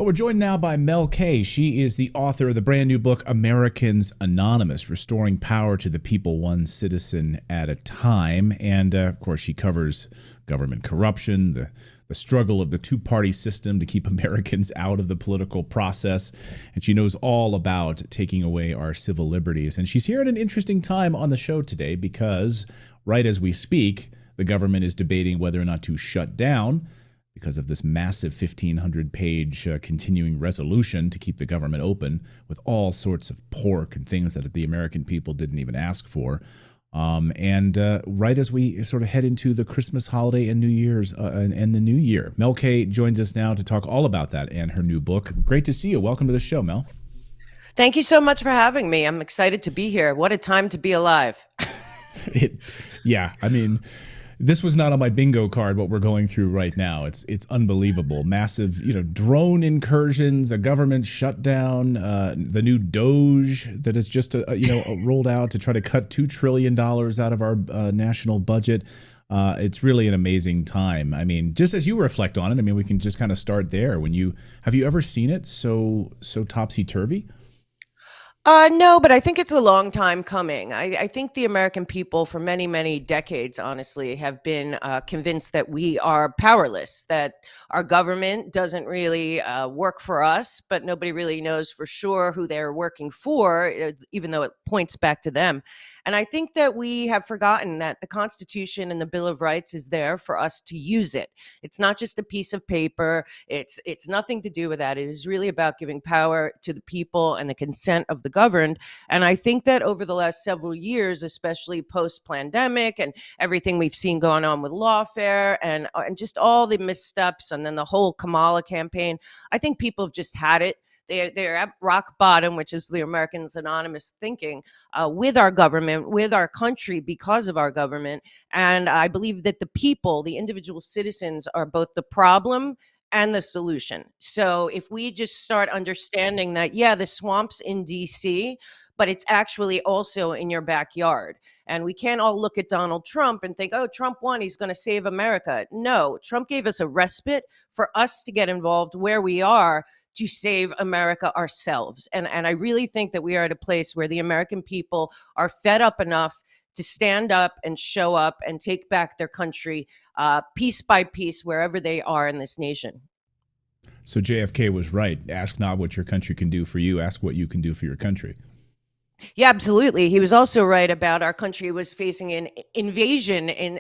Well, we're joined now by Mel K. She is the author of the brand new book, Americans Anonymous, Restoring Power to the People One Citizen at a Time. And, of course, she covers government corruption, the struggle of the two-party system to keep Americans out of the political process. And she knows all about taking away our civil liberties. And she's here at an interesting time on the show today because right as we speak, the government is debating whether or not to shut down because of this massive 1,500-page continuing resolution to keep the government open with all sorts of pork and things that the American people didn't even ask for. And right as we sort of head into the Christmas holiday and New Year's and the New Year, Mel K joins us now to talk all about that and her new book. Great to see you. Welcome to the show, Mel. Thank you so much for having me. I'm excited to be here. What a time to be alive. This was not on my bingo card, what we're going through right now. It's unbelievable. Massive, drone incursions, a government shutdown, the new Doge that is just, rolled out to try to cut $2 trillion out of our national budget. It's really an amazing time. I mean, just as you reflect on it, we can just kind of start there. Have you ever seen it so topsy-turvy? No, but I think it's a long time coming. I think the American people for many, many decades, honestly, have been convinced that we are powerless, that our government doesn't really work for us, but nobody really knows for sure who they're working for, even though it points back to them. And I think that we have forgotten that the Constitution and the Bill of Rights is there for us to use it. It's not just a piece of paper. It's nothing to do with that. It is really about giving power to the people and the consent of the governed. And I think that over the last several years, especially post-pandemic and everything we've seen going on with lawfare and just all the missteps and then the whole Kamala campaign, I think people have just had it. They're at rock bottom, which is the Americans Anonymous thinking, with our government, with our country, because of our government. And I believe that the people, the individual citizens, are both the problem and the solution. So if we just start understanding that, yeah, the swamp's in DC, but it's actually also in your backyard. And we can't all look at Donald Trump and think, oh, Trump won, he's going to save America. No, Trump gave us a respite for us to get involved where we are to save America ourselves. And I really think that we are at a place where the American people are fed up enough to stand up and show up and take back their country piece by piece, wherever they are in this nation. So JFK was right. Ask not what your country can do for you. Ask what you can do for your country. Yeah, absolutely. He was also right about our country was facing an invasion in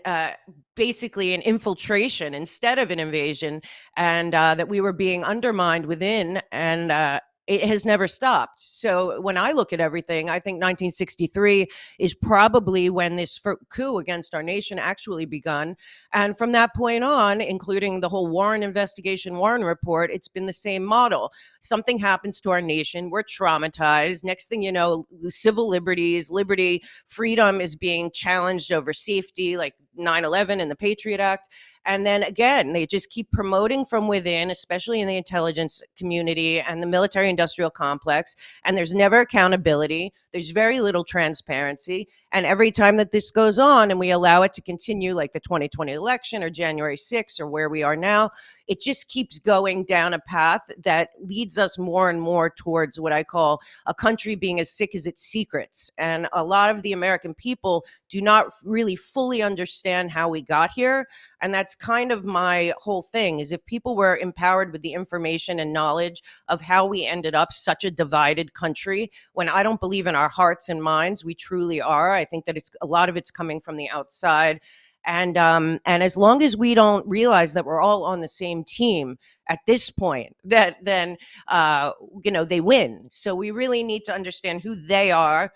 basically an infiltration instead of an invasion, and that we were being undermined within, and it has never stopped. So when I look at everything, I think 1963 is probably when this coup against our nation actually begun. And from that point on, including the whole Warren investigation, Warren report, it's been the same model. Something happens to our nation, we're traumatized. Next thing you know, the civil liberties, liberty, freedom is being challenged over safety, like 9/11 and the Patriot Act. And then again, they just keep promoting from within, especially in the intelligence community and the military industrial complex. And there's never accountability. There's very little transparency. And every time that this goes on and we allow it to continue, like the 2020 election or January 6th or where we are now, it just keeps going down a path that leads us more and more towards what I call a country being as sick as its secrets. And a lot of the American people do not really fully understand how we got here. And that's kind of my whole thing, is if people were empowered with the information and knowledge of how we ended up such a divided country, when I don't believe in our hearts and minds, we truly are. I think that a lot of it's coming from the outside. And as long as we don't realize that we're all on the same team at this point, then they win. So we really need to understand who they are,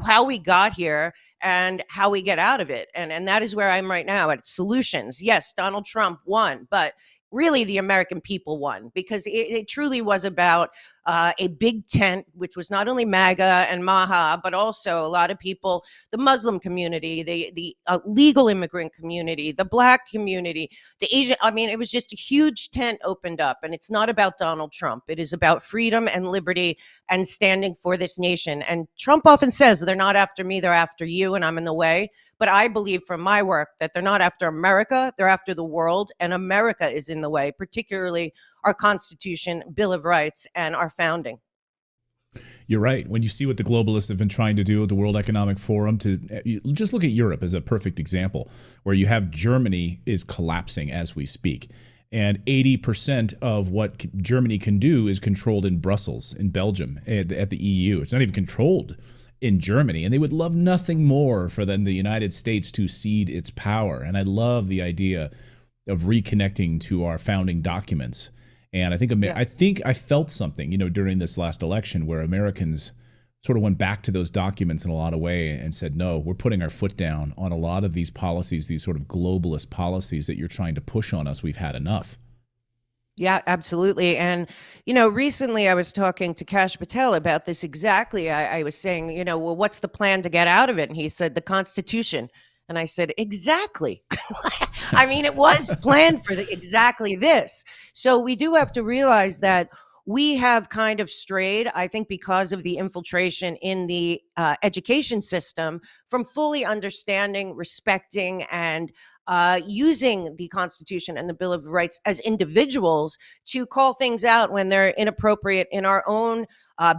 how we got here, and how we get out of it. And that is where I'm right now at solutions. Yes, Donald Trump won, but really the American people won, because it truly was about a big tent, which was not only MAGA and MAHA, but also a lot of people, the Muslim community, the legal immigrant community, the Black community, the Asian. It was just a huge tent opened up. And it's not about Donald Trump. It is about freedom and liberty and standing for this nation. And Trump often says, they're not after me, they're after you, and I'm in the way. But I believe from my work that they're not after America, they're after the world, and America is in the way, particularly our Constitution, Bill of Rights, and our founding. You're right. When you see what the globalists have been trying to do at the World Economic Forum, just look at Europe as a perfect example, where you have Germany is collapsing as we speak. And 80% of what Germany can do is controlled in Brussels, in Belgium, at the EU. It's not even controlled in Germany. And they would love nothing more for than the United States to cede its power. And I love the idea of reconnecting to our founding documents. And I think I felt something, during this last election where Americans sort of went back to those documents in a lot of way and said, no, we're putting our foot down on a lot of these policies, these sort of globalist policies that you're trying to push on us. We've had enough. Yeah, absolutely. And, recently I was talking to Kash Patel about this exactly. I was saying, well, what's the plan to get out of it? And he said, the Constitution. And I said, exactly. I mean, it was planned for exactly this. So we do have to realize that we have kind of strayed, I think, because of the infiltration in the education system from fully understanding, respecting, and using the Constitution and the Bill of Rights as individuals to call things out when they're inappropriate in our own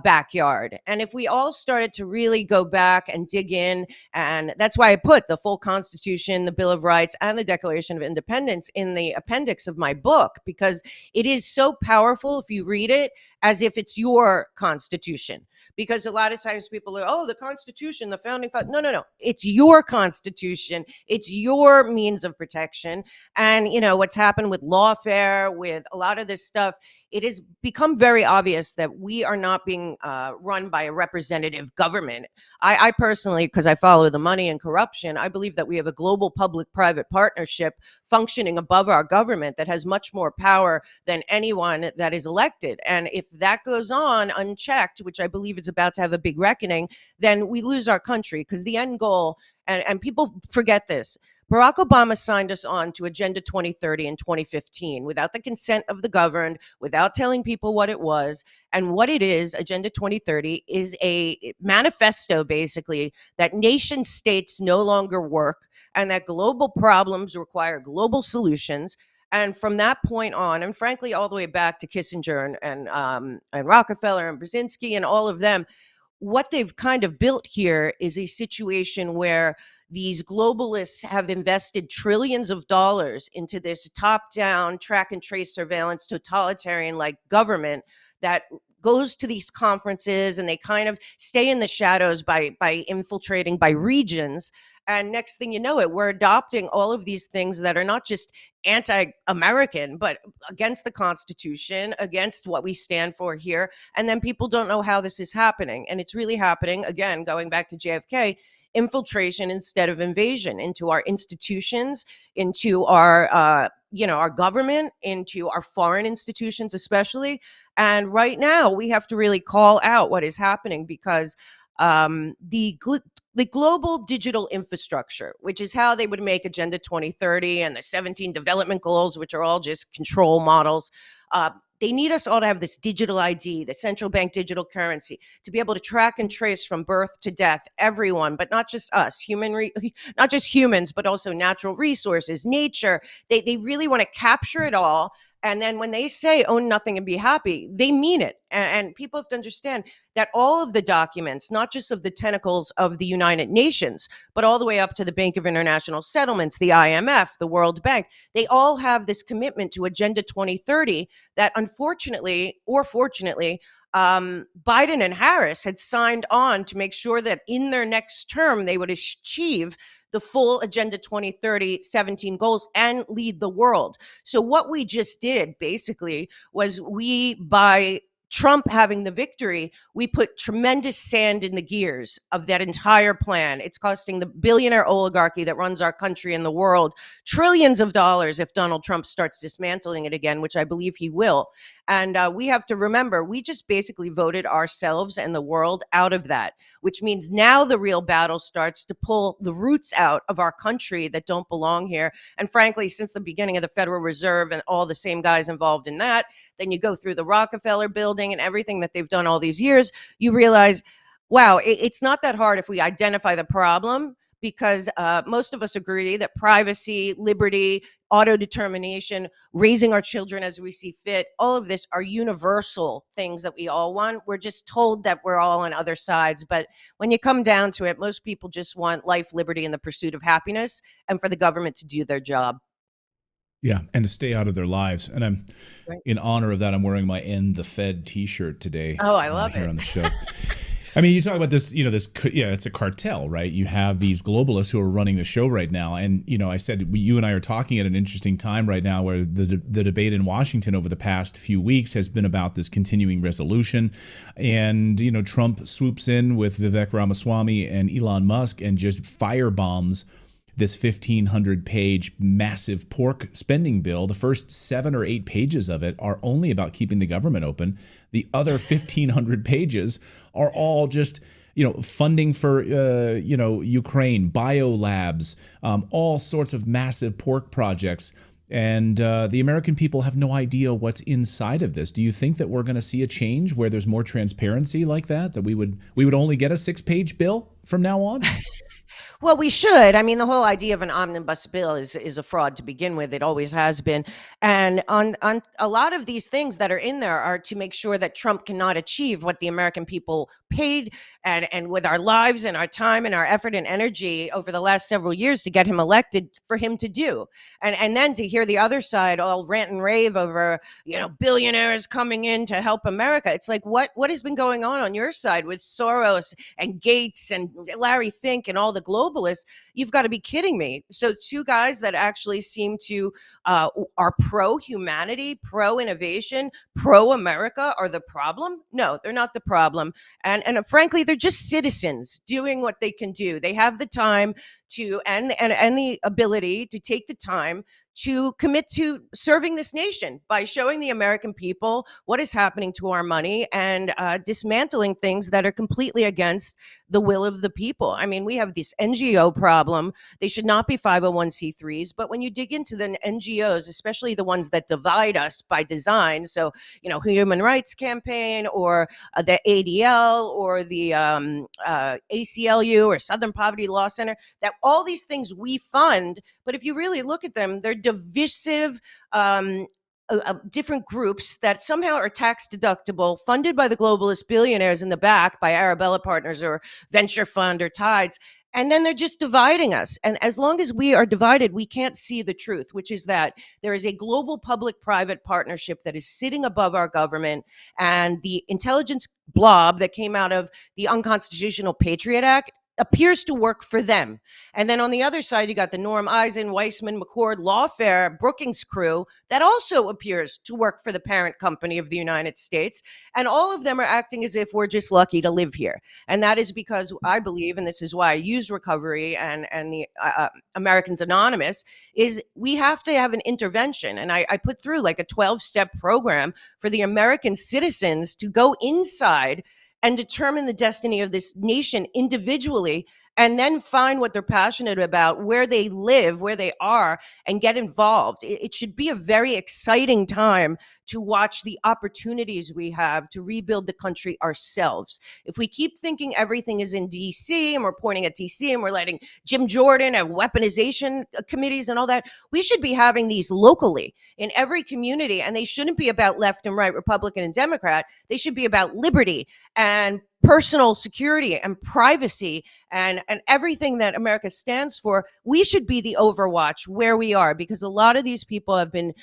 backyard. And if we all started to really go back and dig in, and that's why I put the full Constitution, the Bill of Rights, and the Declaration of Independence in the appendix of my book, because it is so powerful if you read it as if it's your Constitution. Because a lot of times people are, oh, the Constitution, the founding father. No, no, no. It's your Constitution. It's your means of protection. And, what's happened with lawfare, with a lot of this stuff, it has become very obvious that we are not being run by a representative government. I personally, because I follow the money and corruption, I believe that we have a global public-private partnership functioning above our government that has much more power than anyone that is elected. And if that goes on unchecked, which I believe is about to have a big reckoning, then we lose our country, because the end goal, and people forget this, Barack Obama signed us on to Agenda 2030 in 2015 without the consent of the governed, without telling people what it was. And what it is, Agenda 2030, is a manifesto, basically, that nation states no longer work and that global problems require global solutions. And from that point on, and frankly, all the way back to Kissinger and Rockefeller and Brzezinski and all of them, what they've kind of built here is a situation where these globalists have invested trillions of dollars into this top-down track and trace surveillance totalitarian-like government that goes to these conferences, and they kind of stay in the shadows by infiltrating by regions. And next thing you know it, we're adopting all of these things that are not just anti-American, but against the Constitution, against what we stand for here. And then people don't know how this is happening. And it's really happening, again, going back to JFK, infiltration instead of invasion into our institutions, into our government, into our foreign institutions, especially. And right now, we have to really call out what is happening, because the global digital infrastructure, which is how they would make Agenda 2030 and the 17 development goals, which are all just control models. They need us all to have this digital ID, the central bank digital currency, to be able to track and trace from birth to death everyone, but not just us, not just humans, but also natural resources, nature. They really want to capture it all. And then when they say own nothing and be happy, they mean it. And people have to understand that all of the documents, not just of the tentacles of the United Nations, but all the way up to the Bank of International Settlements, the IMF, the World Bank, they all have this commitment to Agenda 2030 that unfortunately, or fortunately, Biden and Harris had signed on to make sure that in their next term, they would achieve the full Agenda 2030 17 goals and lead the world. So what we just did basically was by Trump having the victory, we put tremendous sand in the gears of that entire plan. It's costing the billionaire oligarchy that runs our country and the world trillions of dollars if Donald Trump starts dismantling it again, which I believe he will. And we have to remember, we just basically voted ourselves and the world out of that, which means now the real battle starts to pull the roots out of our country that don't belong here. And frankly, since the beginning of the Federal Reserve and all the same guys involved in that, then you go through the Rockefeller building and everything that they've done all these years, you realize, wow, it's not that hard if we identify the problem, because most of us agree that privacy, liberty, auto determination, raising our children as we see fit, all of this are universal things that we all want. We're just told that we're all on other sides. But when you come down to it, most people just want life, liberty, and the pursuit of happiness, and for the government to do their job. Yeah, and to stay out of their lives. And I'm Right. in honor of that. I'm wearing my "End the Fed" T-shirt today Oh, I love here it. on the show. I mean, you talk about this, yeah, it's a cartel, right? You have these globalists who are running the show right now. And, I said, you and I are talking at an interesting time right now where the debate in Washington over the past few weeks has been about this continuing resolution. And, Trump swoops in with Vivek Ramaswamy and Elon Musk and just firebombs this 1,500-page massive pork spending bill. The first 7 or 8 pages of it are only about keeping the government open. The other 1,500 pages are all just funding for Ukraine, biolabs, all sorts of massive pork projects. And the American people have no idea what's inside of this. Do you think that we're going to see a change where there's more transparency like that? That we would only get a 6-page bill from now on? Well, we should. I mean, the whole idea of an omnibus bill is a fraud to begin with. It always has been. And on a lot of these things that are in there are to make sure that Trump cannot achieve what the American people paid and with our lives and our time and our effort and energy over the last several years to get him elected for him to do. And then to hear the other side all rant and rave over, billionaires coming in to help America. It's like what has been going on your side with Soros and Gates and Larry Fink and all the globalists? You've got to be kidding me. So two guys that actually seem to are pro humanity, pro innovation, pro America are the problem? No, they're not the problem. And frankly, they're just citizens doing what they can do. They have the time to and the ability to take the time to commit to serving this nation by showing the American people what is happening to our money and dismantling things that are completely against the will of the people. I mean, we have this NGO problem. They should not be 501c3s, but when you dig into the NGOs, especially the ones that divide us by design, so, Human Rights Campaign or the ADL or the ACLU or Southern Poverty Law Center, that all these things we fund, but if you really look at them, they're divisive, different groups that somehow are tax deductible, funded by the globalist billionaires in the back by Arabella Partners or Venture Fund or Tides. And then they're just dividing us. And as long as we are divided, we can't see the truth, which is that there is a global public private partnership that is sitting above our government. And the intelligence blob that came out of the unconstitutional Patriot Act appears to work for them. And then on the other side, you got the Norm Eisen, Weissman, McCord, Lawfare, Brookings crew that also appears to work for the parent company of the United States. And all of them are acting as if we're just lucky to live here. And that is because I believe, and this is why I use recovery and the Americans Anonymous, is we have to have an intervention. And I put through like a 12-step program for the American citizens to go inside and determine the destiny of this nation individually, and then find what they're passionate about, where they live, where they are, and get involved. It should be a very exciting time to watch the opportunities we have to rebuild the country ourselves. If we keep thinking everything is in DC and we're pointing at DC and we're letting Jim Jordan have weaponization committees and all that, we should be having these locally in every community. And they shouldn't be about left and right, Republican and Democrat. They should be about liberty and personal security and privacy and everything that America stands for. We should be the overwatch where we are, because a lot of these people have been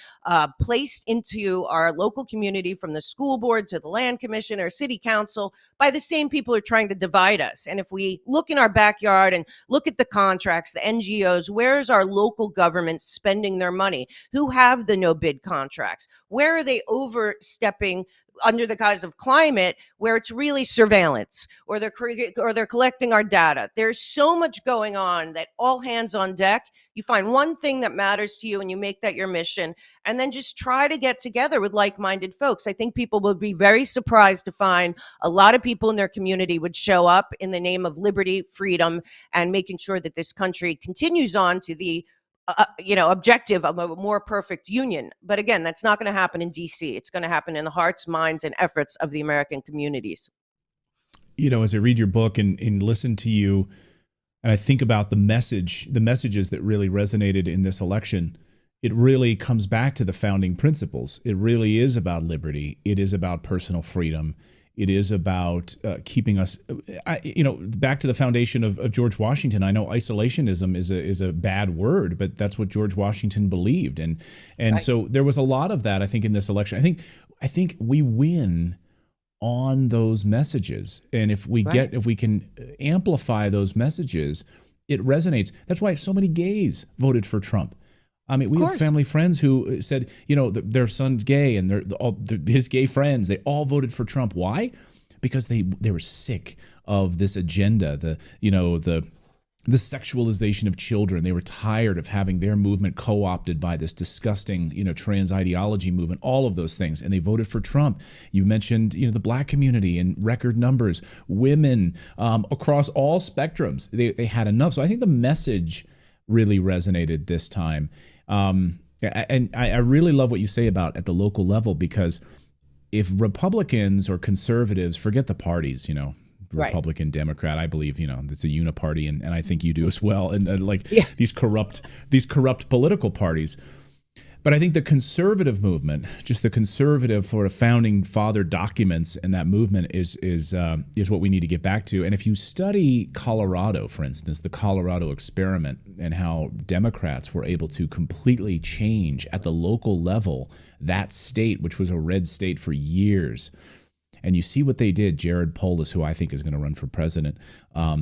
placed into our local community, from the school board to the land commission or city council, by the same people who are trying to divide us. And if we look in our backyard and look at the contracts, the NGOs, where is our local government spending their money? Who have the no bid contracts? Where are they overstepping under the guise of climate, where it's really surveillance, or they're collecting our data? There's so much going on that all hands on deck. You find one thing that matters to you and you make that your mission, and then just try to get together with like-minded folks. I think people will be very surprised to find a lot of people in their community would show up in the name of liberty, freedom, and making sure that this country continues on to the objective of a more perfect union. But again, that's not going to happen in DC. It's going to happen in the hearts, minds, and efforts of the American communities. As I read your book and listen to you, and I think about the messages that really resonated in this election, it really comes back to the founding principles. It really is about liberty. It is about personal freedom. It is about keeping us, back to the foundation of George Washington. I know isolationism is a bad word, but that's what George Washington believed, and Right. so there was a lot of that, I think, in this election. I think we win on those messages, and if we Right. can amplify those messages, it resonates. That's why so many gays voted for Trump. I mean, Of we have course. family friends who said, their son's gay, and his gay friends, they all voted for Trump. Why? Because they were sick of this agenda, the sexualization of children. They were tired of having their movement co-opted by this disgusting, trans ideology movement, all of those things. And they voted for Trump. You mentioned, the black community in record numbers, women across all spectrums. They had enough. So I think the message really resonated this time. And I really love what you say about at the local level, because if Republicans or conservatives, forget the parties, Right. Republican, Democrat, I believe, it's a uniparty, and I think you do as well. And like Yeah. these corrupt political parties. But I think the conservative movement, just the conservative sort of founding father documents, and that movement is what we need to get back to. And if you study Colorado, for instance, the Colorado experiment, and how Democrats were able to completely change at the local level that state, which was a red state for years. And you see what they did. Jared Polis, who I think is going to run for president,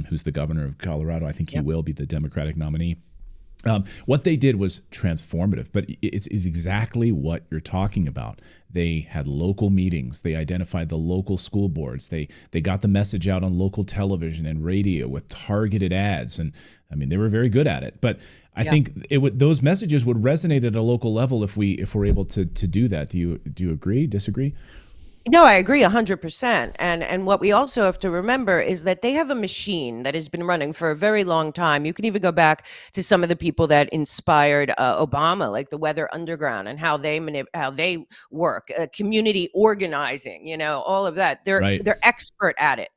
who's the governor of Colorado. I think he Yep. will be the Democratic nominee. What they did was transformative, but it's exactly what you're talking about. They had local meetings. They identified the local school boards. They got the message out on local television and radio with targeted ads, and I mean, they were very good at it. But I Yeah. think those messages would resonate at a local level if we're able to do that. Do you agree? Disagree? No, I agree 100%. And what we also have to remember is that they have a machine that has been running for a very long time. You can even go back to some of the people that inspired Obama, like the Weather Underground, and how they work, community organizing, all of that. Right. They're expert at it.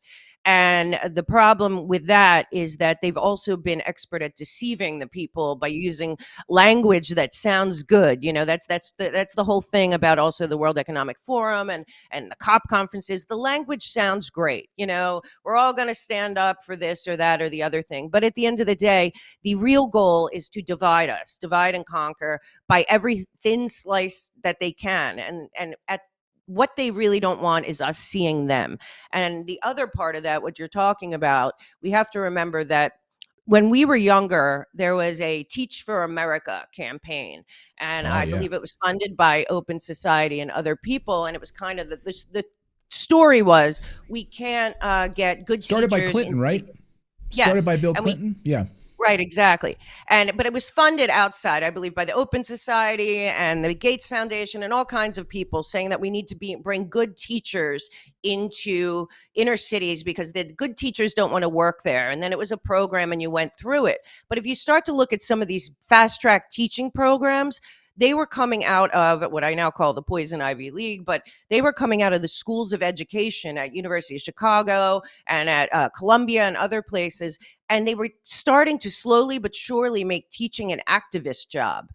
And the problem with that is that they've also been expert at deceiving the people by using language that sounds good. That's the whole thing about also the World Economic Forum and the COP conferences. The language sounds great. We're all going to stand up for this or that or the other thing. But at the end of the day, the real goal is to divide us, divide and conquer by every thin slice that they can. And at what they really don't want is us seeing them. And the other part of that, what you're talking about, we have to remember that when we were younger, there was a Teach for America campaign. And Oh I yeah. believe it was funded by Open Society and other people. And it was kind of the story was, we can't get good Started by teachers Clinton, into the, right? Started yes. by Bill And we Clinton. Yeah. Right, exactly. But it was funded outside, I believe, by the Open Society and the Gates Foundation and all kinds of people, saying that we need to bring good teachers into inner cities because the good teachers don't want to work there. And then it was a program and you went through it. But if you start to look at some of these fast track teaching programs, they were coming out of what I now call the Poison Ivy League, but they were coming out of the schools of education at University of Chicago and at Columbia and other places, and they were starting to slowly but surely make teaching an activist job.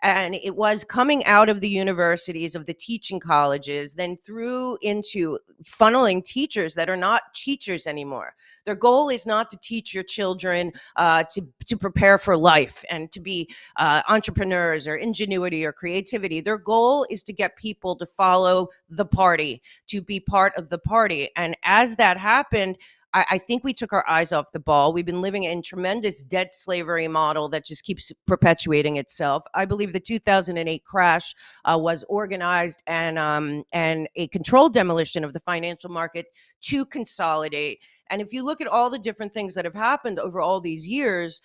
And it was coming out of the universities, of the teaching colleges, then through into funneling teachers that are not teachers anymore. Their goal is not to teach your children to prepare for life and to be entrepreneurs or ingenuity or creativity. Their goal is to get people to follow the party, to be part of the party. And as that happened, I think we took our eyes off the ball. We've been living in tremendous debt slavery model that just keeps perpetuating itself. I believe the 2008 crash was organized and a controlled demolition of the financial market to consolidate. And if you look at all the different things that have happened over all these years,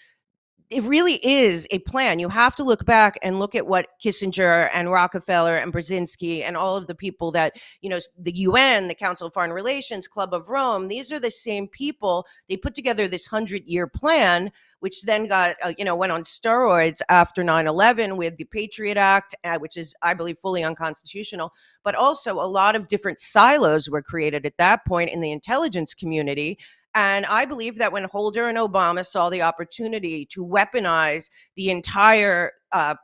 it really is a plan. You have to look back and look at what Kissinger and Rockefeller and Brzezinski and all of the people that, the UN, the Council of Foreign Relations, Club of Rome, these are the same people. They put together this 100-year plan, which then got, went on steroids after 9/11 with the Patriot Act, which is, I believe, fully unconstitutional. But also a lot of different silos were created at that point in the intelligence community. And I believe that when Holder and Obama saw the opportunity to weaponize the entire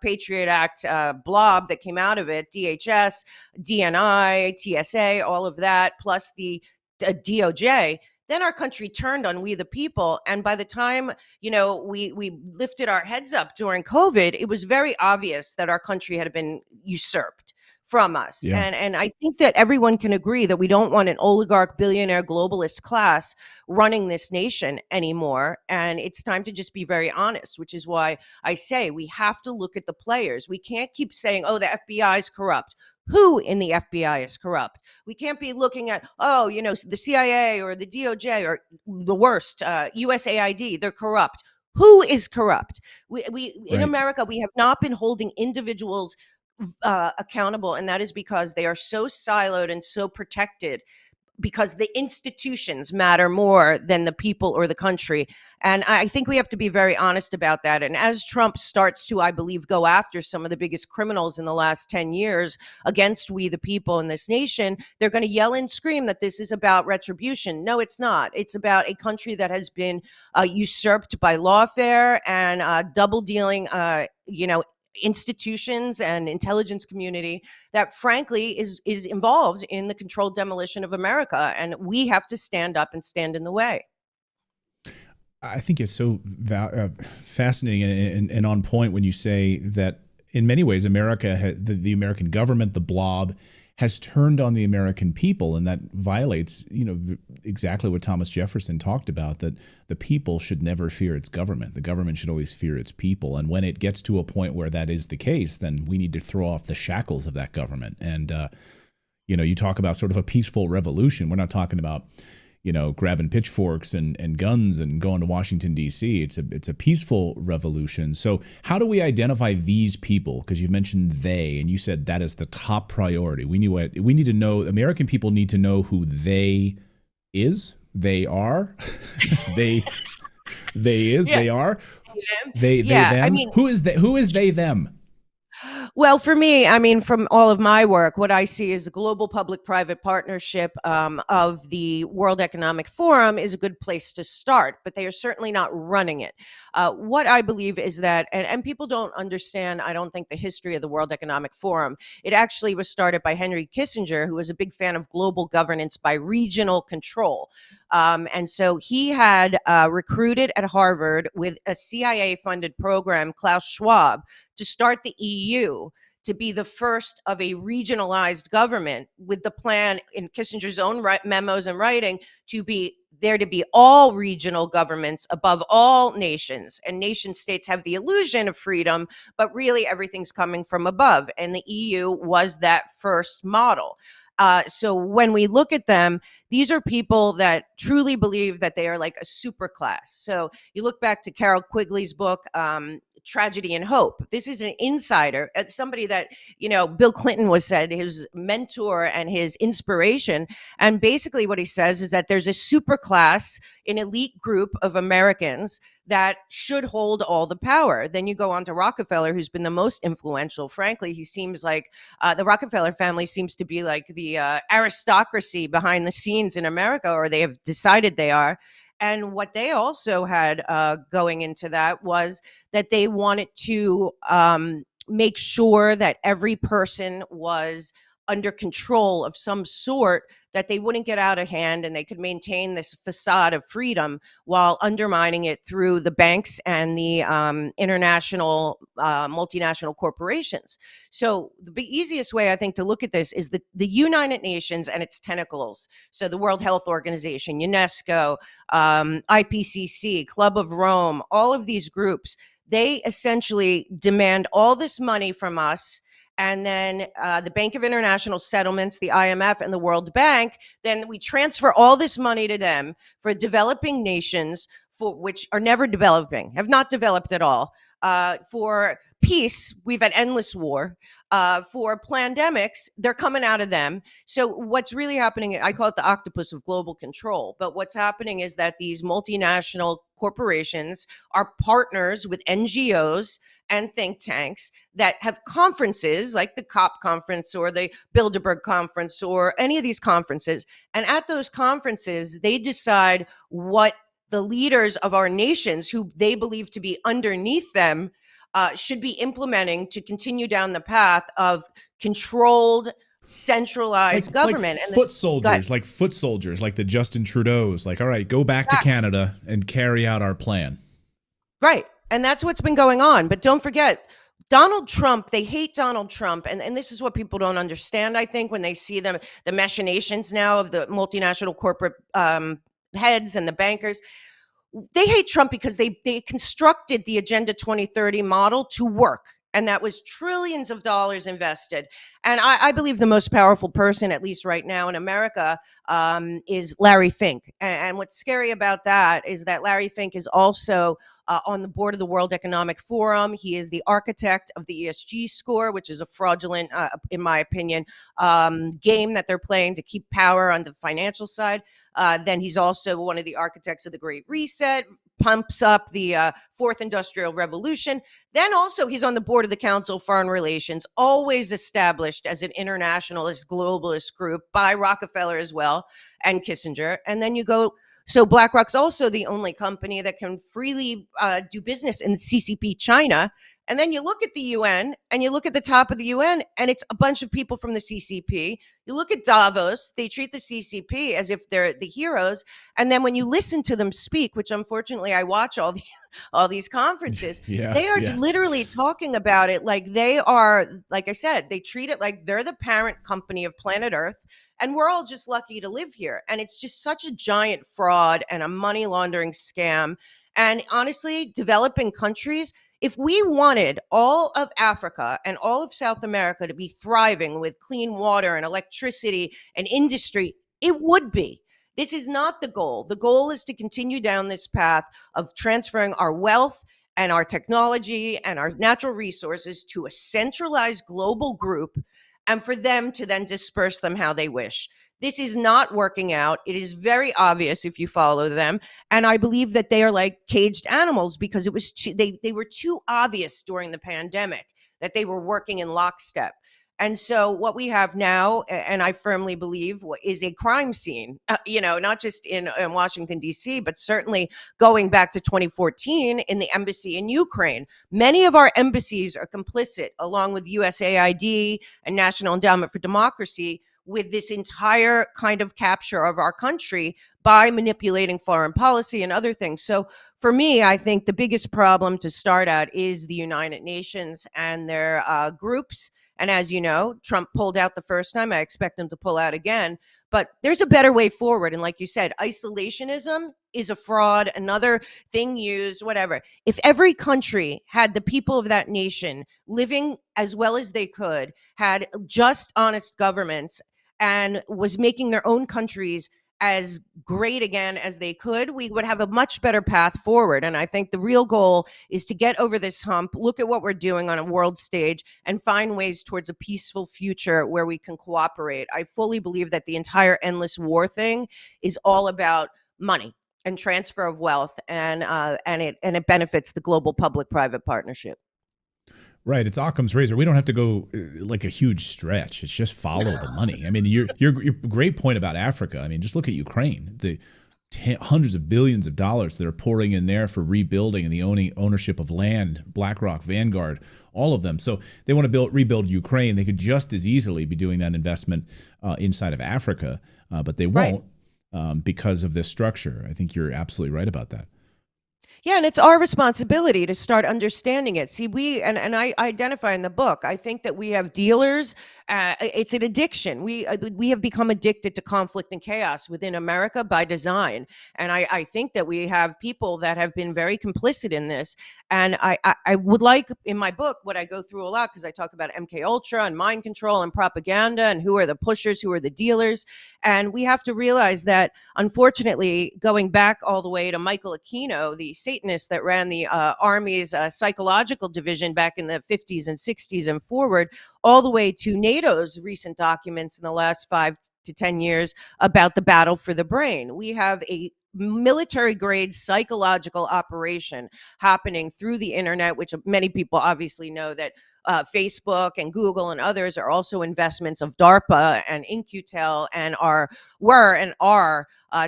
Patriot Act blob that came out of it, DHS, DNI, TSA, all of that, plus the DOJ, then our country turned on we the people. And by the time, we lifted our heads up during COVID, it was very obvious that our country had been usurped from us. Yeah. And I think that everyone can agree that we don't want an oligarch, billionaire, globalist class running this nation anymore. And it's time to just be very honest, which is why I say we have to look at the players. We can't keep saying, oh, the FBI is corrupt. Who in the FBI is corrupt? We can't be looking at, the CIA or the DOJ or the worst, USAID, they're corrupt. Who is corrupt? We in Right. America, we have not been holding individuals accountable, and that is because they are so siloed and so protected, because the institutions matter more than the people or the country. And I think we have to be very honest about that. And as Trump starts to, I believe, go after some of the biggest criminals in the last 10 years against we the people in this nation, they're going to yell and scream that this is about retribution. No, it's not. It's about a country that has been usurped by lawfare and double dealing, institutions and intelligence community that frankly is involved in the controlled demolition of America, and we have to stand up and stand in the way. I think it's so fascinating and on point when you say that in many ways America, the American government, the blob, has turned on the American people, and that violates, exactly what Thomas Jefferson talked about, that the people should never fear its government. The government should always fear its people. And when it gets to a point where that is the case, then we need to throw off the shackles of that government. And, you talk about sort of a peaceful revolution. We're not talking about, grabbing pitchforks and guns and going to Washington, D.C. It's a peaceful revolution. So how do we identify these people? Because you've mentioned they, and you said that is the top priority. We need to know, American people need to know who they are. they are. They, them. I mean, who is they, them? Well, for me, from all of my work, what I see is the global public-private partnership of the World Economic Forum is a good place to start, but they are certainly not running it. What I believe is that, and people don't understand, I don't think, the history of the World Economic Forum. It actually was started by Henry Kissinger, who was a big fan of global governance by regional control. And so he had recruited at Harvard with a CIA-funded program, Klaus Schwab, to start the EU to be the first of a regionalized government, with the plan in Kissinger's own memos and writing to be all regional governments above all nations. And nation states have the illusion of freedom, but really everything's coming from above. And the EU was that first model. So when we look at them, these are people that truly believe that they are like a super class. So you look back to Carol Quigley's book, Tragedy and Hope. This is an insider, somebody that, Bill Clinton was said his mentor and his inspiration. And basically what he says is that there's a super class, an elite group of Americans that should hold all the power. Then you go on to Rockefeller, who's been the most influential. Frankly, he seems like the Rockefeller family seems to be like the aristocracy behind the scenes in America, or they have decided they are. And what they also had going into that was that they wanted to make sure that every person was under control of some sort, that they wouldn't get out of hand and they could maintain this facade of freedom while undermining it through the banks and the international multinational corporations. So the easiest way, I think, to look at this is the United Nations and its tentacles. So the World Health Organization, UNESCO, IPCC, Club of Rome, all of these groups, they essentially demand all this money from us. And then the Bank of International Settlements, the IMF, and the World Bank, then we transfer all this money to them for developing nations, for which are never developing, have not developed at all, for peace, we've had endless war. For pandemics, they're coming out of them. So what's really happening, I call it the octopus of global control. But what's happening is that these multinational corporations are partners with NGOs and think tanks that have conferences like the COP conference or the Bilderberg conference or any of these conferences. And at those conferences, they decide what the leaders of our nations, who they believe to be underneath them, should be implementing to continue down the path of controlled, centralized government. And this, foot soldiers, like the Justin Trudeau's, like, all right, go back to Canada and carry out our plan. Right. And that's what's been going on. But don't forget, Donald Trump, they hate Donald Trump. And this is what people don't understand, I think, when they see the machinations now of the multinational corporate heads and the bankers. They hate Trump because they constructed the Agenda 2030 model to work. And that was trillions of dollars invested. And I believe the most powerful person, at least right now in America, is Larry Fink. And what's scary about that is that Larry Fink is also on the board of the World Economic Forum. He is the architect of the ESG score, which is a fraudulent, in my opinion, game that they're playing to keep power on the financial side. Then he's also one of the architects of the Great Reset, pumps up the Fourth Industrial Revolution. Then also he's on the board of the Council of Foreign Relations, always established as an internationalist, globalist group by Rockefeller as well, and Kissinger. And then you go, so BlackRock's also the only company that can freely do business in CCP China. And then you look at the UN and you look at the top of the UN and it's a bunch of people from the CCP. You look at Davos, they treat the CCP as if they're the heroes. And then when you listen to them speak, which unfortunately I watch all these conferences, they are literally talking about it like they are, like I said, they treat it like they're the parent company of planet Earth. And we're all just lucky to live here. And it's just such a giant fraud and a money laundering scam. And honestly, developing countries, if we wanted all of Africa and all of South America to be thriving with clean water and electricity and industry, it would be. This is not the goal. The goal is to continue down this path of transferring our wealth and our technology and our natural resources to a centralized global group and for them to then disperse them how they wish. This is not working out. It is very obvious if you follow them. And I believe that they are like caged animals because it was they were too obvious during the pandemic that they were working in lockstep. And so what we have now, and I firmly believe, is a crime scene, not just in Washington, D.C., but certainly going back to 2014 in the embassy in Ukraine. Many of our embassies are complicit, along with USAID and National Endowment for Democracy, with this entire kind of capture of our country by manipulating foreign policy and other things. So for me, I think the biggest problem to start at is the United Nations and their groups. And as you know, Trump pulled out the first time. I expect him to pull out again. But there's a better way forward. And like you said, isolationism is a fraud, another thing used, whatever. If every country had the people of that nation living as well as they could, had just, honest governments, and was making their own countries as great again as they could, we would have a much better path forward. And I think the real goal is to get over this hump, look at what we're doing on a world stage, and find ways towards a peaceful future where we can cooperate. I fully believe that the entire endless war thing is all about money and transfer of wealth, and it benefits the global public-private partnership. Right, it's Occam's razor. We don't have to go like a huge stretch. It's just follow the money. I mean, your great point about Africa. I mean, just look at Ukraine. The hundreds of billions of dollars that are pouring in there for rebuilding and the ownership of land, BlackRock, Vanguard, all of them. So they want to rebuild Ukraine. They could just as easily be doing that investment inside of Africa, but they won't because of this structure. I think you're absolutely right about that. Yeah, and it's our responsibility to start understanding it. See, and I identify in the book, I think that we have dealers. It's an addiction. We have become addicted to conflict and chaos within America by design. And I think that we have people that have been very complicit in this. And I would like, in my book, what I go through a lot, because I talk about MK Ultra and mind control and propaganda and who are the pushers, who are the dealers. And we have to realize that, unfortunately, going back all the way to Michael Aquino, the Satan Satanists that ran the Army's psychological division back in the 50s and 60s and forward, all the way to NATO's recent documents in the last 5 to 10 years about the battle for the brain. We have a military grade psychological operation happening through the internet, which many people obviously know that Facebook and Google and others are also investments of DARPA and In-Q-Tel and are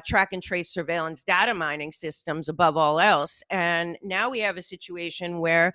track and trace surveillance data mining systems above all else. And now we have a situation where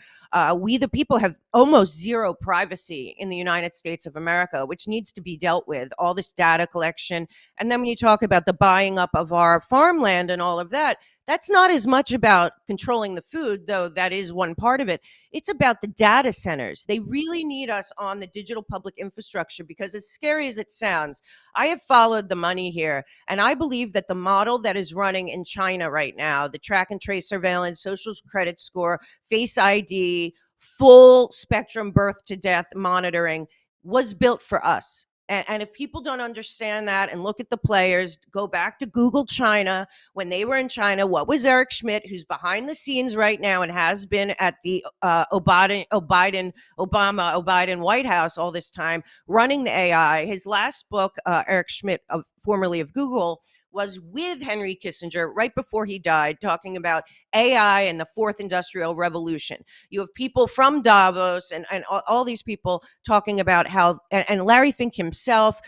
we, the people, have almost zero privacy in the United States of America, which needs to be dealt with, all this data collection. And then when you talk about the buying up of our farmland and all of that, that's not as much about controlling the food, though that is one part of it. It's about the data centers. They really need us on the digital public infrastructure because, as scary as it sounds, I have followed the money here. And I believe that the model that is running in China right now, the track and trace surveillance, social credit score, Face ID, full spectrum birth to death monitoring, was built for us. And if people don't understand that and look at the players, go back to Google China. When they were in China, what was Eric Schmidt, who's behind the scenes right now and has been at the Biden White House all this time, running the AI? His last book, Eric Schmidt, formerly of Google, was with Henry Kissinger right before he died, talking about AI and the fourth industrial revolution. You have people from Davos and all these people talking about how, and Larry Fink himself,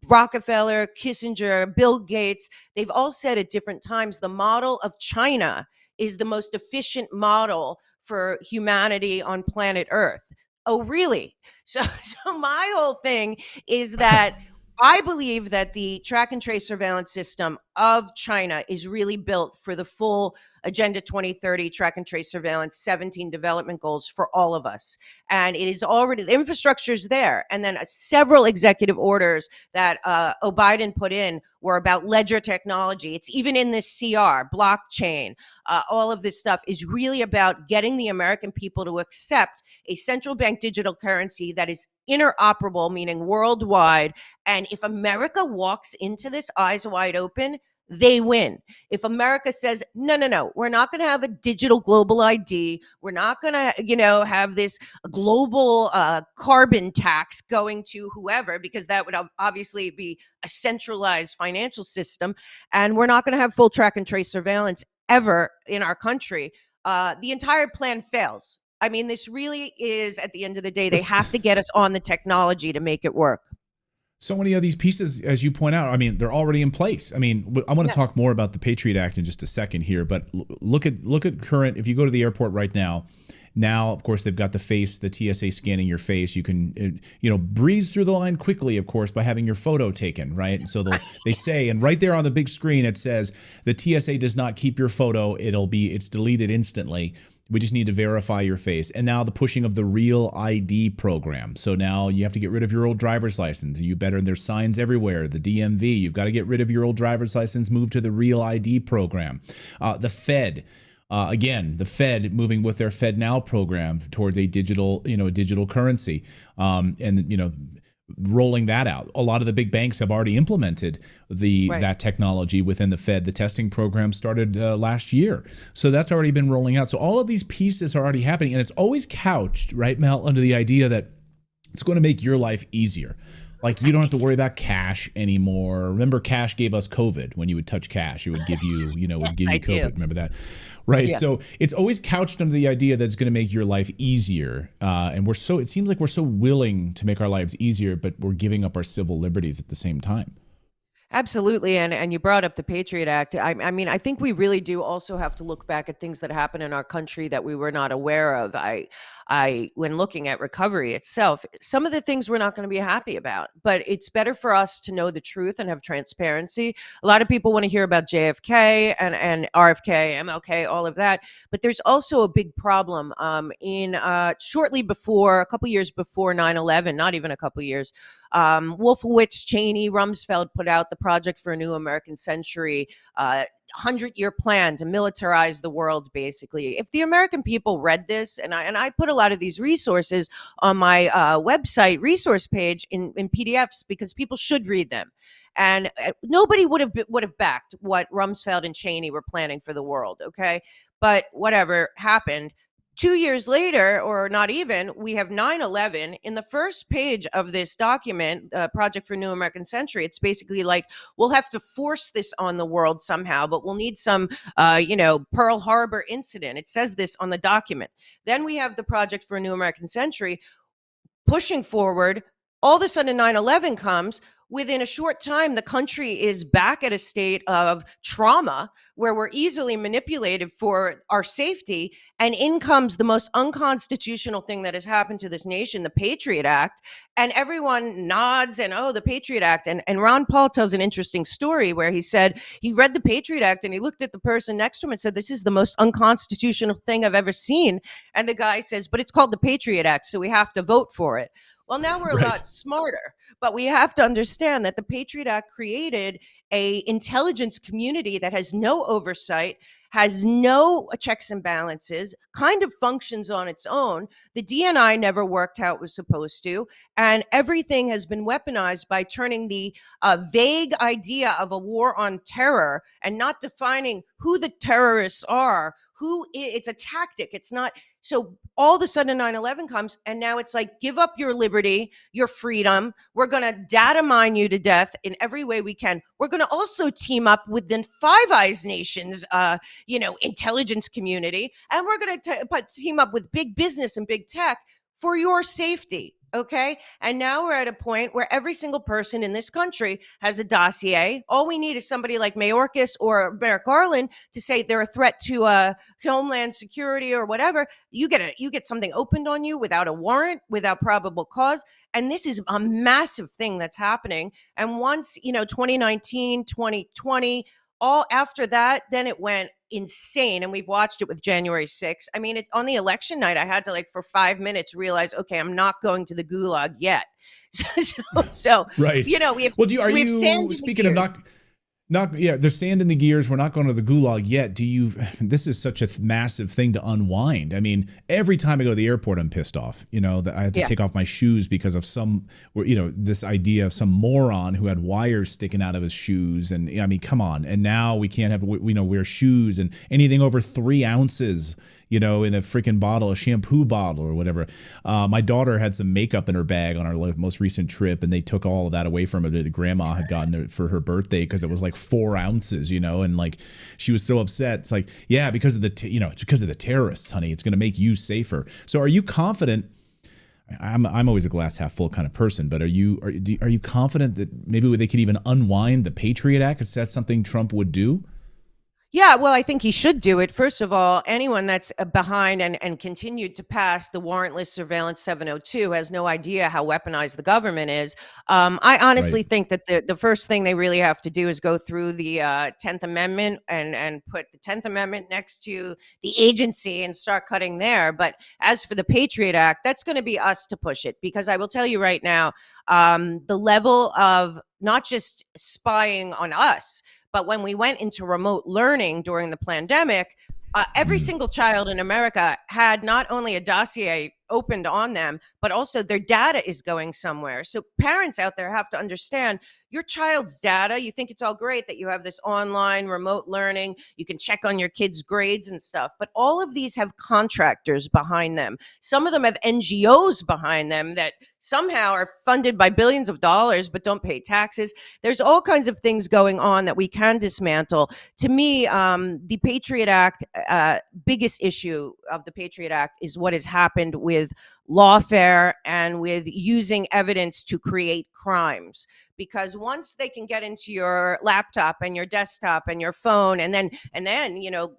Rockefeller, Kissinger, Bill Gates, they've all said at different times the model of China is the most efficient model for humanity on planet Earth. Oh, really? So my whole thing is that I believe that the track and trace surveillance system of China is really built for the full Agenda 2030 track and trace surveillance, 17 development goals for all of us. And it is already, the infrastructure is there. And then several executive orders that Biden put in were about ledger technology. It's even in this CR, blockchain. All of this stuff is really about getting the American people to accept a central bank digital currency that is interoperable, meaning worldwide. And if America walks into this eyes wide open, they win. If America says, no, we're not going to have a digital global ID. We're not going to, have this global carbon tax going to whoever, because that would obviously be a centralized financial system. And we're not going to have full track and trace surveillance ever in our country. The entire plan fails. I mean, this really is, at the end of the day, they have to get us on the technology to make it work. So many of these pieces, as you point out, I mean, they're already in place. I mean, I want to talk more about the Patriot Act in just a second here, but look at current. If you go to the airport right now, of course, they've got the TSA scanning your face. You can, breeze through the line quickly, of course, by having your photo taken, right? And so they say, and right there on the big screen, it says the TSA does not keep your photo. It's deleted instantly. We just need to verify your face. And now the pushing of the Real ID program. So now you have to get rid of your old driver's license. There's signs everywhere. The DMV, you've got to get rid of your old driver's license, move to the Real ID program. The Fed, the Fed moving with their Fed Now program towards a digital currency. Rolling that out. A lot of the big banks have already implemented that technology within the Fed. The testing program started last year. So that's already been rolling out. So all of these pieces are already happening, and it's always couched, right, Mel, under the idea that it's going to make your life easier. Like, you don't have to worry about cash anymore. Remember, cash gave us COVID. When you would touch cash, it would give you, COVID. Do. Remember that? Right. Yeah. So it's always couched under the idea that it's going to make your life easier. And it seems like we're so willing to make our lives easier, but we're giving up our civil liberties at the same time. Absolutely. And you brought up the Patriot Act. I mean, I think we really do also have to look back at things that happen in our country that we were not aware of. When looking at recovery itself, some of the things we're not going to be happy about, but it's better for us to know the truth and have transparency. A lot of people want to hear about JFK and RFK, MLK, all of that. But there's also a big problem shortly before, a couple years before 9/11, not even a couple years, Wolfowitz, Cheney, Rumsfeld put out the Project for a New American Century 100-year plan to militarize the world, basically. If the American people read this, and I put a lot of these resources on my website resource page in PDFs, because people should read them. And nobody would have backed what Rumsfeld and Cheney were planning for the world, okay? But whatever happened. 2 years later, or not even, we have 9/11 in the first page of this document, Project for New American Century. It's basically like, we'll have to force this on the world somehow, but we'll need some, Pearl Harbor incident. It says this on the document. Then we have the Project for a New American Century pushing forward. All of a sudden 9/11 comes. Within a short time, the country is back at a state of trauma where we're easily manipulated for our safety. And in comes the most unconstitutional thing that has happened to this nation, the Patriot Act. And everyone nods and, oh, the Patriot Act. And Ron Paul tells an interesting story where he said he read the Patriot Act and he looked at the person next to him and said, this is the most unconstitutional thing I've ever seen. And the guy says, but it's called the Patriot Act, so we have to vote for it. Well, now we're a lot smarter, but we have to understand that the Patriot Act created a intelligence community that has no oversight, has no checks and balances, kind of functions on its own. The DNI never worked how it was supposed to, and everything has been weaponized by turning the vague idea of a war on terror and not defining who the terrorists are. It's a tactic. It's not. So all of a sudden 9/11 comes, and now it's like, give up your liberty, your freedom. We're going to data mine you to death in every way we can. We're going to also team up with the Five Eyes nations, intelligence community, and we're going to team up with big business and big tech for your safety. Okay. And now we're at a point where every single person in this country has a dossier. All we need is somebody like Mayorkas or Merrick Garland to say they're a threat to Homeland Security or whatever. You get something opened on you without a warrant, without probable cause. And this is a massive thing that's happening. And once, 2019, 2020, all after that, then it went insane. And we've watched it with January 6th. I mean, on the election night, I had to, for 5 minutes, realize, okay, I'm not going to the gulag yet. So right. We have. Well, are you speaking of there's sand in the gears. We're not going to the gulag yet. This is such a massive thing to unwind. I mean, every time I go to the airport, I'm pissed off, that I have to take off my shoes because of this idea of some moron who had wires sticking out of his shoes. And I mean, come on. And now we can't wear shoes, and anything over 3 ounces, in a freaking bottle, a shampoo bottle or whatever. My daughter had some makeup in her bag on our most recent trip, and they took all of that away from her that grandma had gotten it for her birthday because it was 4 ounces, and she was so upset. It's like, yeah, because of it's because of the terrorists, honey. It's going to make you safer. So are you confident? I'm always a glass half full kind of person, but are you confident that maybe they could even unwind the Patriot Act? Is that something Trump would do? Yeah, well, I think he should do it. First of all, anyone that's behind and continued to pass the warrantless surveillance 702 has no idea how weaponized the government is. I honestly think that the first thing they really have to do is go through the 10th Amendment and put the 10th Amendment next to the agency and start cutting there. But as for the Patriot Act, that's going to be us to push it, because I will tell you right now, the level of not just spying on us, but when we went into remote learning during the pandemic, every single child in America had not only a dossier opened on them, but also their data is going somewhere. So parents out there have to understand your child's data. You think it's all great that you have this online remote learning. You can check on your kids' grades and stuff, but all of these have contractors behind them. Some of them have NGOs behind them that somehow are funded by billions of dollars, but don't pay taxes. There's all kinds of things going on that we can dismantle. To me, the Patriot Act, biggest issue of the Patriot Act is what has happened with lawfare and with using evidence to create crimes. Because once they can get into your laptop and your desktop and your phone, and then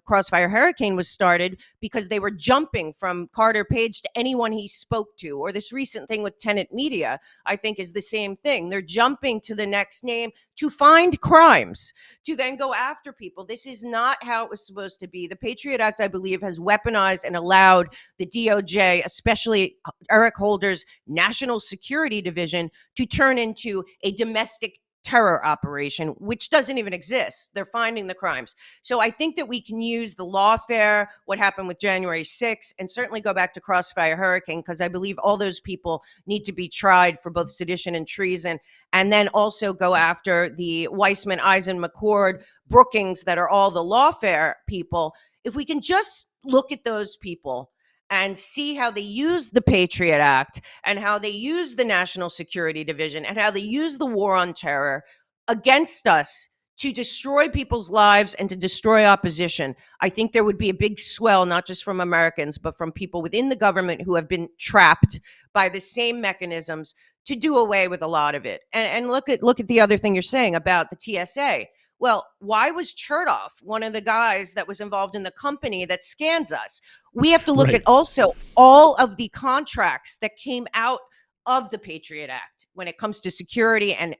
Crossfire Hurricane was started because they were jumping from Carter Page to anyone he spoke to. Or this recent thing with Tenet Media, I think, is the same thing. They're jumping to the next name to find crimes, to then go after people. This is not how it was supposed to be. The Patriot Act, I believe, has weaponized and allowed the DOJ, especially Eric Holder's National Security Division, to turn into a domestic terror operation, which doesn't even exist. They're finding the crimes. So I think that we can use the lawfare, what happened with January 6th, and certainly go back to Crossfire Hurricane, because I believe all those people need to be tried for both sedition and treason. And then also go after the Weissman, Eisen, McCord, Brookings, that are all the lawfare people. If we can just look at those people and see how they use the Patriot Act and how they use the National Security Division and how they use the war on terror against us to destroy people's lives and to destroy opposition, I think there would be a big swell, not just from Americans, but from people within the government who have been trapped by the same mechanisms to do away with a lot of it. And look at the other thing you're saying about the TSA. Well, why was Chertoff one of the guys that was involved in the company that scans us? We have to look at also all of the contracts that came out of the Patriot Act when it comes to security and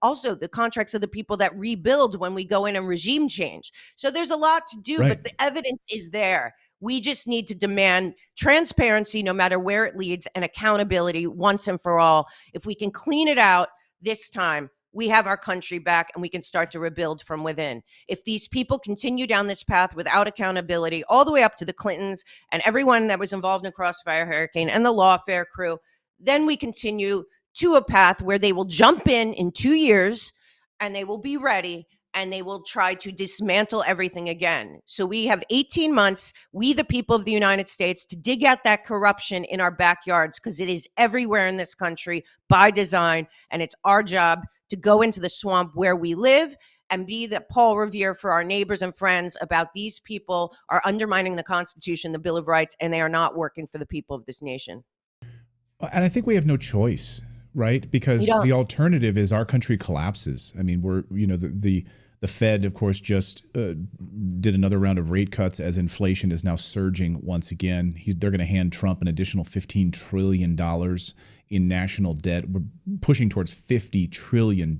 also the contracts of the people that rebuild when we go in and regime change. So there's a lot to do, but the evidence is there. We just need to demand transparency no matter where it leads, and accountability once and for all. If we can clean it out this time, we have our country back and we can start to rebuild from within. If these people continue down this path without accountability, all the way up to the Clintons and everyone that was involved in Crossfire Hurricane and the lawfare crew, then we continue to a path where they will jump in 2 years, and they will be ready, and they will try to dismantle everything again. So we have 18 months, we the people of the United States, to dig out that corruption in our backyards, because it is everywhere in this country by design, and it's our job to go into the swamp where we live and be the Paul Revere for our neighbors and friends about these people are undermining the Constitution, the Bill of Rights, and they are not working for the people of this nation. And I think we have no choice, right? Because the alternative is our country collapses. I mean, the Fed, of course, just did another round of rate cuts as inflation is now surging once again. They're going to hand Trump an additional $15 trillion in national debt. We're pushing towards $50 trillion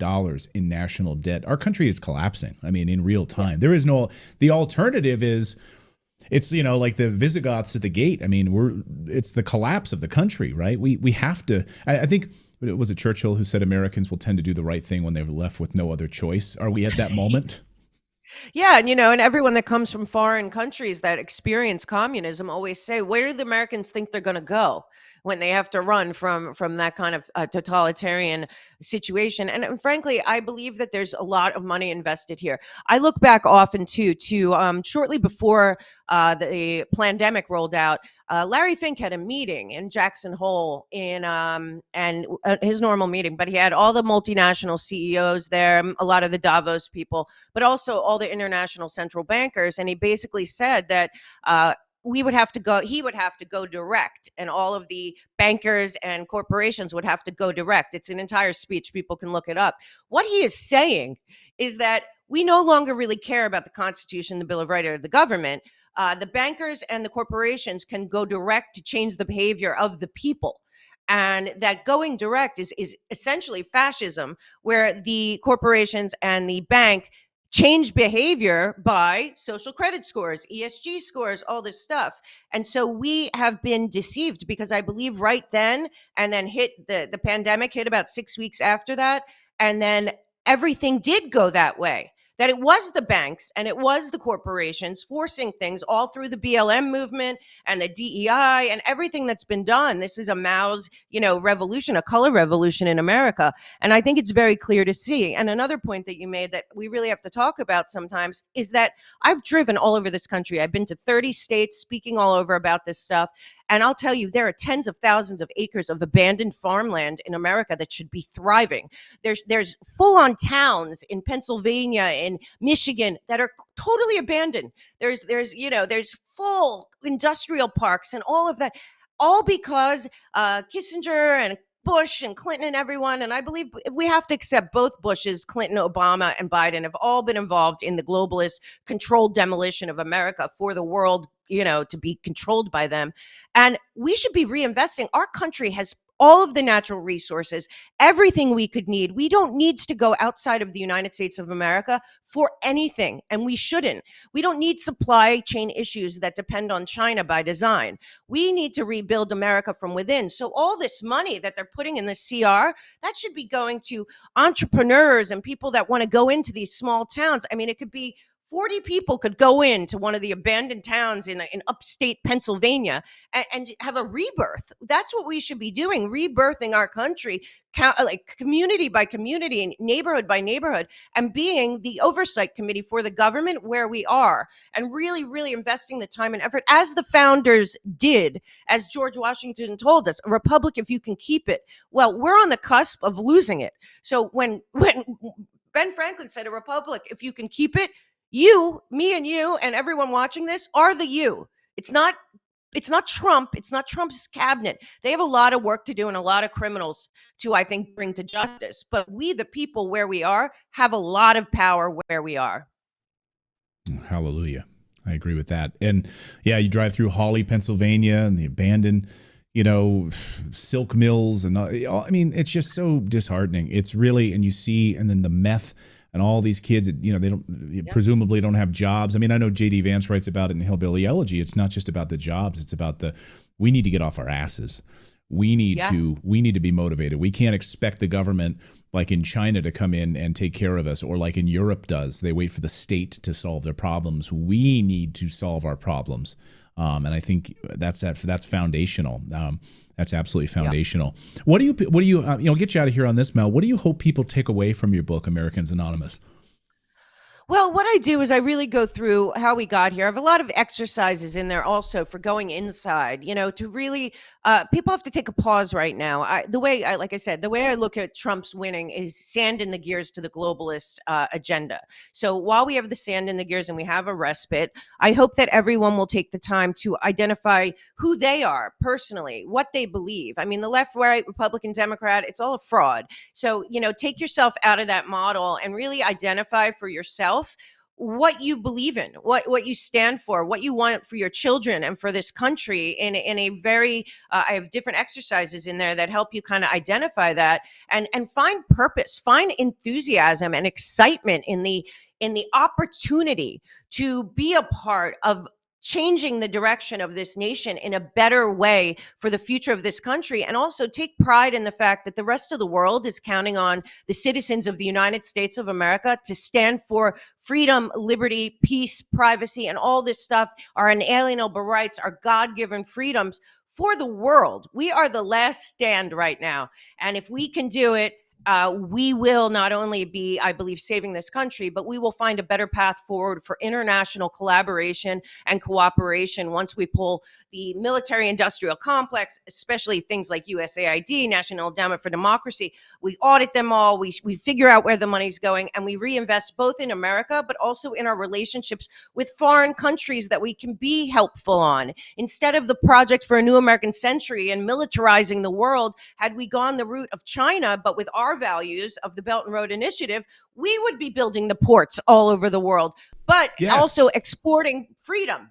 in national debt. Our country is collapsing. I mean, in real time. The alternative is, it's, like the Visigoths at the gate. I mean, it's the collapse of the country, right? We have to, I think, was it Churchill who said Americans will tend to do the right thing when they're left with no other choice? Are we at that moment? Yeah, and everyone that comes from foreign countries that experience communism always say, where do the Americans think they're going to go when they have to run from that kind of totalitarian situation? And frankly, I believe that there's a lot of money invested here. I look back often to shortly before the pandemic rolled out. Larry Fink had a meeting in Jackson Hole and his normal meeting, but he had all the multinational CEOs there, a lot of the Davos people, but also all the international central bankers. And he basically said that he would have to go direct, and all of the bankers and corporations would have to go direct. It's an entire speech. People can look it up. What he is saying is that we no longer really care about the Constitution, the Bill of Rights, or the government. The bankers and the corporations can go direct to change the behavior of the people. And that going direct is essentially fascism, where the corporations and the bank change behavior by social credit scores, ESG scores, all this stuff. And so we have been deceived, because I believe right then, and then the pandemic hit about 6 weeks after that, and then everything did go that way. That it was the banks and it was the corporations forcing things all through the BLM movement and the DEI and everything that's been done. This is a Mao's, revolution, a color revolution in America. And I think it's very clear to see. And another point that you made that we really have to talk about sometimes is that I've driven all over this country. I've been to 30 states, speaking all over about this stuff. And I'll tell you, there are tens of thousands of acres of abandoned farmland in America that should be thriving. There's full-on towns in Pennsylvania, in Michigan, that are totally abandoned. There's full industrial parks and all of that, all because Kissinger and Bush and Clinton and everyone, and I believe we have to accept both Bushes, Clinton, Obama, and Biden have all been involved in the globalist controlled demolition of America for the world, to be controlled by them. And we should be reinvesting. Our country has all of the natural resources, everything we could need. We don't need to go outside of the United States of America for anything, and we shouldn't. We don't need supply chain issues that depend on China by design. We need to rebuild America from within. So all this money that they're putting in the CR, that should be going to entrepreneurs and people that want to go into these small towns. I mean, it could be 40 people could go into one of the abandoned towns in upstate Pennsylvania and have a rebirth. That's what we should be doing, rebirthing our country, like community by community and neighborhood by neighborhood, and being the oversight committee for the government where we are, and really, really investing the time and effort as the founders did, as George Washington told us, a republic if you can keep it. Well, we're on the cusp of losing it. So when Ben Franklin said a republic if you can keep it, you, me and you and everyone watching this are the you. It's not Trump. It's not Trump's cabinet. They have a lot of work to do and a lot of criminals to, I think, bring to justice. But we, the people where we are, have a lot of power where we are. Hallelujah. I agree with that. And yeah, you drive through Hawley, Pennsylvania, and the abandoned, silk mills. And I mean, it's just so disheartening. It's really, and you see, and then the meth and all these kids, they presumably don't have jobs. I mean, I know J.D. Vance writes about it in Hillbilly Elegy. It's not just about the jobs. It's about we need to get off our asses. We need to be motivated. We can't expect the government like in China to come in and take care of us, or like in Europe does. They wait for the state to solve their problems. We need to solve our problems. And I think that's foundational. That's absolutely foundational. Yeah. What do you get you out of here on this, Mel? What do you hope people take away from your book, Americans Anonymous? Well, what I do is I really go through how we got here. I have a lot of exercises in there also for going inside, to really, people have to take a pause right now. Like I said, the way I look at Trump's winning is sand in the gears to the globalist agenda. So while we have the sand in the gears and we have a respite, I hope that everyone will take the time to identify who they are personally, what they believe. I mean, the left, right, Republican, Democrat, it's all a fraud. So, take yourself out of that model and really identify for yourself what you believe in, what you stand for, what you want for your children and for this country in a very, I have different exercises in there that help you kind of identify that and find purpose, find enthusiasm and excitement in the opportunity to be a part of changing the direction of this nation in a better way for the future of this country, and also take pride in the fact that the rest of the world is counting on the citizens of the United States of America to stand for freedom, liberty, peace, privacy, and all this stuff, our inalienable rights, our God-given freedoms for the world. We are the last stand right now. And if we can do it, we will not only be, I believe, saving this country, but we will find a better path forward for international collaboration and cooperation once we pull the military-industrial complex, especially things like USAID, National Endowment for Democracy. We audit them all, we figure out where the money's going, and we reinvest both in America, but also in our relationships with foreign countries that we can be helpful on. Instead of the Project for a New American Century and militarizing the world, had we gone the route of China, but with our values of the Belt and Road Initiative, we would be building the ports all over the world, but also exporting freedom,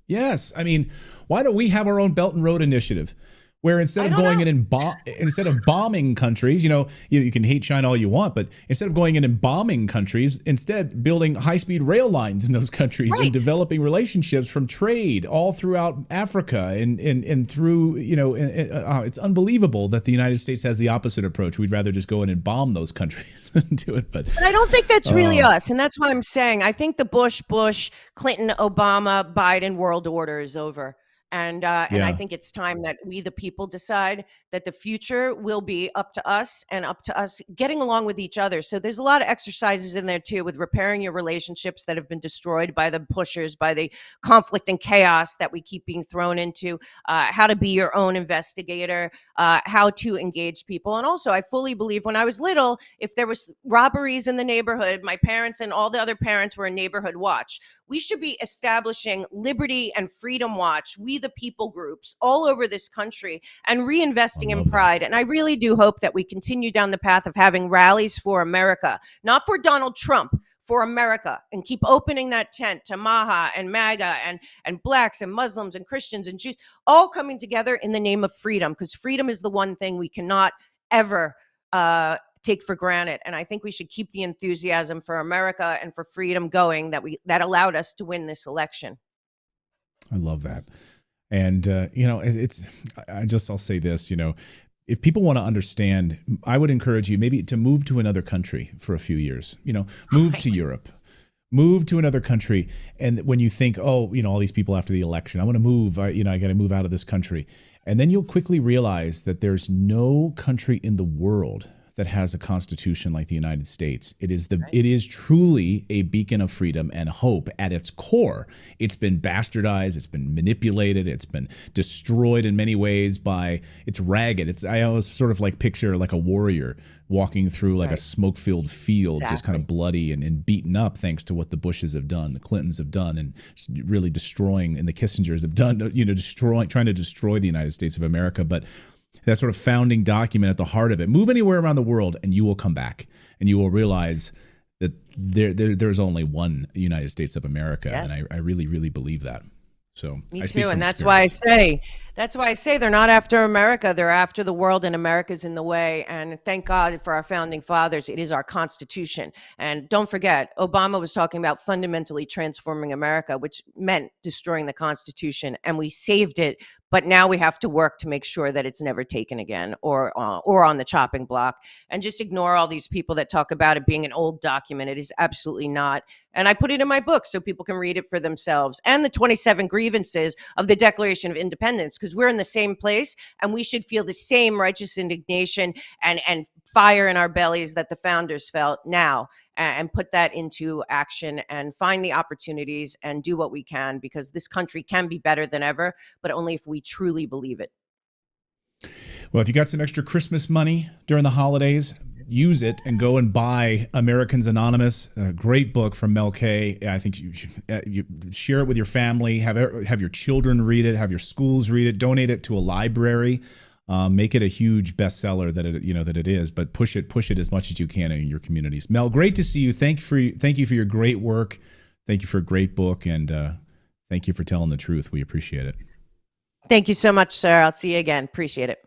Yes. I mean, why don't we have our own Belt and Road Initiative? Where instead of going in and instead of bombing countries, you can hate China all you want, but instead of going in and bombing countries, instead building high-speed rail lines in those countries and developing relationships from trade all throughout Africa and through, it's unbelievable that the United States has the opposite approach. We'd rather just go in and bomb those countries and do it. But I don't think that's really us, and that's why I'm saying I think the Bush, Clinton, Obama, Biden world order is over. And I think it's time that we, the people, decide that the future will be up to us and up to us getting along with each other. So there's a lot of exercises in there, too, with repairing your relationships that have been destroyed by the pushers, by the conflict and chaos that we keep being thrown into, how to be your own investigator, how to engage people. And also, I fully believe when I was little, if there was robberies in the neighborhood, my parents and all the other parents were in Neighborhood Watch. We should be establishing Liberty and Freedom Watch, We the People groups all over this country, and reinvesting in pride. And I really do hope that we continue down the path of having rallies for America, not for Donald Trump, for America and keep opening that tent to Maha and MAGA and blacks and Muslims and Christians and Jews, all coming together in the name of freedom, because freedom is the one thing we cannot ever take for granted. And I think we should keep the enthusiasm for America and for freedom going that allowed us to win this election. I love that. And, I'll say this, if people want to understand, I would encourage you maybe to move to another country for a few years, move to Europe, move to another country. And when you think, oh, all these people after the election, I want to move, I got to move out of this country. And then you'll quickly realize that there's no country in the world that has a constitution like the United States. It is truly a beacon of freedom and hope at its core. It's been bastardized, it's been manipulated, it's been destroyed in many ways it's ragged. I always sort of like picture like a warrior walking through like a smoke-filled field, just kind of bloody and beaten up thanks to what the Bushes have done, the Clintons have done, and really destroying, and the Kissingers have done, trying to destroy the United States of America. But that sort of founding document at the heart of it. Move anywhere around the world and you will come back and you will realize that there's only one United States of America. Yes. And I really, really believe that. So me too. And that's why I say they're not after America. They're after the world, and America's in the way. And thank God for our founding fathers. It is our Constitution. And don't forget, Obama was talking about fundamentally transforming America, which meant destroying the Constitution, and we saved it. But now we have to work to make sure that it's never taken again or on the chopping block, and just ignore all these people that talk about it being an old document. It is absolutely not. And I put it in my book so people can read it for themselves, and the 27 grievances of the Declaration of Independence, because we're in the same place and we should feel the same righteous indignation and fire in our bellies that the founders felt now, and put that into action and find the opportunities and do what we can, because this country can be better than ever, but only if we truly believe it. Well, if you got some extra Christmas money during the holidays, use it and go and buy Americans Anonymous, a great book from Mel K. I think you share it with your family, have your children read it, have your schools read it, donate it to a library. Make it a huge bestseller that it is, but push it as much as you can in your communities. Mel, great to see you. Thank you for your great work. Thank you for a great book, and thank you for telling the truth. We appreciate it. Thank you so much, sir. I'll see you again. Appreciate it.